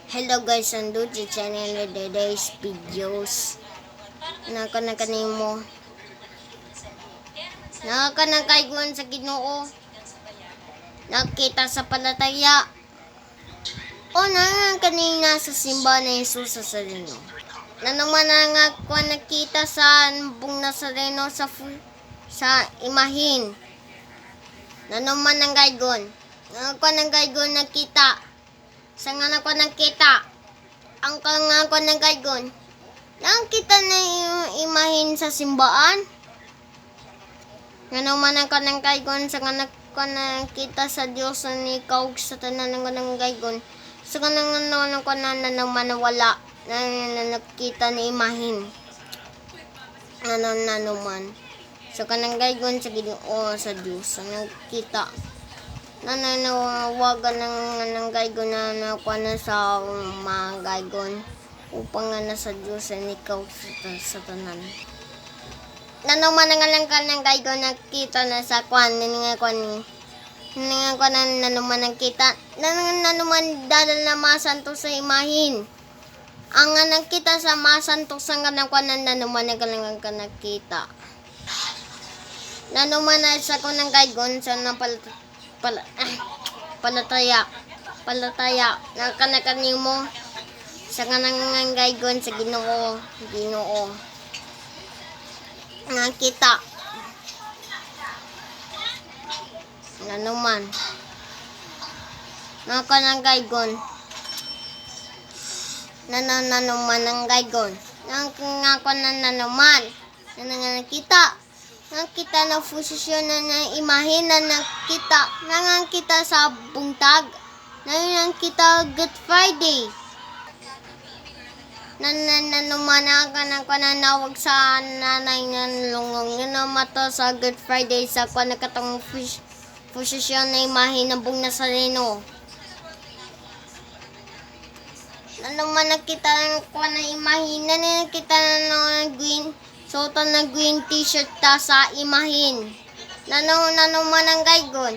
Hello guys, ando sa channel na today's videos. Nakakanimo. Nakakanagayguan sa Ginoo. Nakita sa palataya. O na kanina sa simbahan ni Jesus sa Nazareno. Na naman nga ko nakita sa bung Nazareno sa imahin. Na naman ang gaygon. Nga ko nang gaygon nakita. Sa nga na ko nakita, ang nga ko nagaygon, nakita na yung imahin sa simbaan. Nga naman ako nagaygon, sa nga na ko nakita sa Diyos na ikaw sa tanan nga nagaygon. Sa nga naman ko na naman nawala, na nakita na imahin. Ano na naman. So kanang gaygon sa Ginoo sa Diyos, ang nakita. Nananawagan ng gaygon na nakuha na sa mga gaygon upang nga nasa Diyos ay ikaw sa tanan. Nanuman nga lang ka ng gaygon nakita na sa kwan nga nanuman nakita nanuman dalal na masanto sa imahin. Ang nga nakita sa masanto sa nga ng kwan nanuman nga lang ka nakita. Nanuman na sa kwan ng gaygon sa palataya nakakanimo sa kanang gaygon sa Ginoo nakita nanuman nakakanang gaygon nanuman ang gaygon ngako nanuman nakita nakita na posisyon na imahin na nakita sa buntag nakita Good Friday nanumana ka na nanawag sa nanay ng lungong na mata sa Good Friday sa nakatong posisyon na imahin ng Bung Nazareno nanuman nakita na imahin na nakita na green suot na green t-shirt ta sa imahin. Nanuman ang gaygon.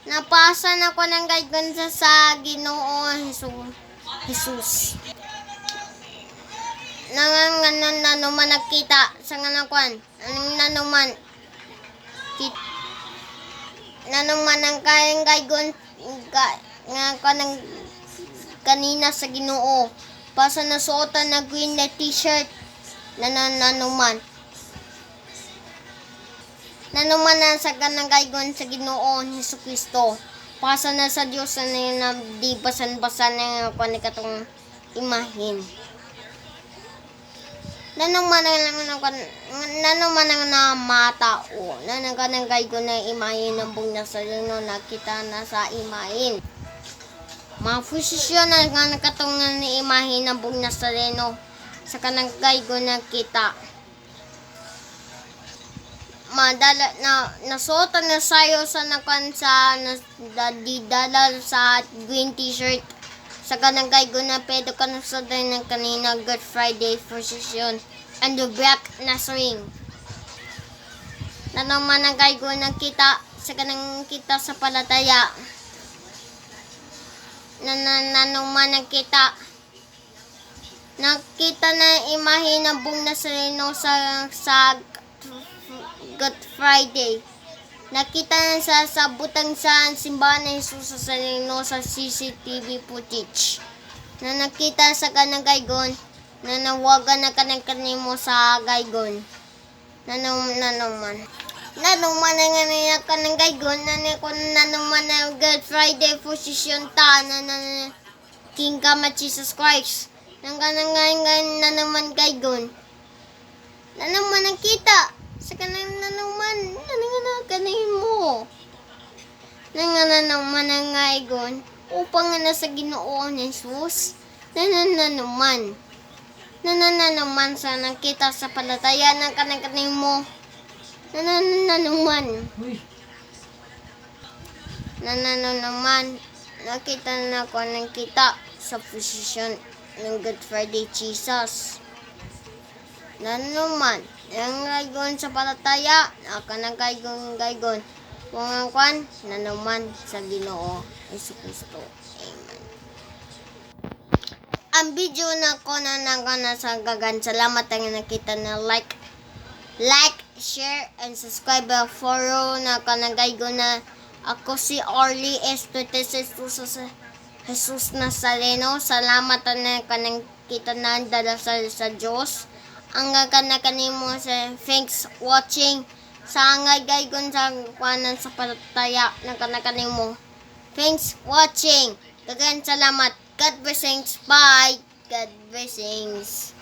Napasa na ko ng gaygon sa Ginoo Jesus. Nanuman nakita sa nganakwan. Nanuman ang kayang gaygon nga kanina sa Ginoo. Pasa na suotan na green na t-shirt. Nanuman na sa kanang gaygon sa Ginoo Hesus Kristo. Pasa na sa Dios na di basan-basan na katong imahin. Nanuman na mata o kanang gaygon na imahin ng Bung Nazareno nakita na sa imahin. Mapusisyon na katong ni imahin ng Bung Nazareno sa kanang gaygon nakita. Madala nasuotan na sayo sa nakan sa dalal sa green t-shirt sa kanang gaygon na pedo ka na sa ng kanina Good Friday procession and the black na swing. Nanuman ang gaygon nakita sa kanang kita sa palataya. Nanuman nakita na imahin ng Bung Nazareno sa Good Friday. Nakita na sa butang sa simbahan ni Jesus sa Nazareno sa CCTV footage. Na nakita sa kanang gaygon, na nawagan na kanimo sa gaygon. Nanuman na nga kanang gaygon, nanuman na Good Friday position ta na King Kama Jesus Christ. Nang kanang nanuman gaygon. Nanuman nakita sa kanang nanuman kanimo nanuman ang gaygon upang nga nasa Ginoo ni Jesus nanuman sa nakita sa palataya ng kanimo nanuman nakita na ko nakita sa posisyon ng Good Friday Jesus nanuman ang gaygon sa palataya, kanang gaygon. Kung kwan, nanuman sa Ginoo Hesus Kristo. Amen. video na ko na sa gagan. Salamat ang nakita na like, share, and subscribe follow na kanagay ko na ako si Orly Jesus Nazareno. Salamat na kanang kita na dalasal sa Diyos. Ang kanimo sa thanks watching sa angay gun sa kuanan sa pataya na kanimo. Thanks watching. Dagan salamat. God blessings. Bye. God blessings.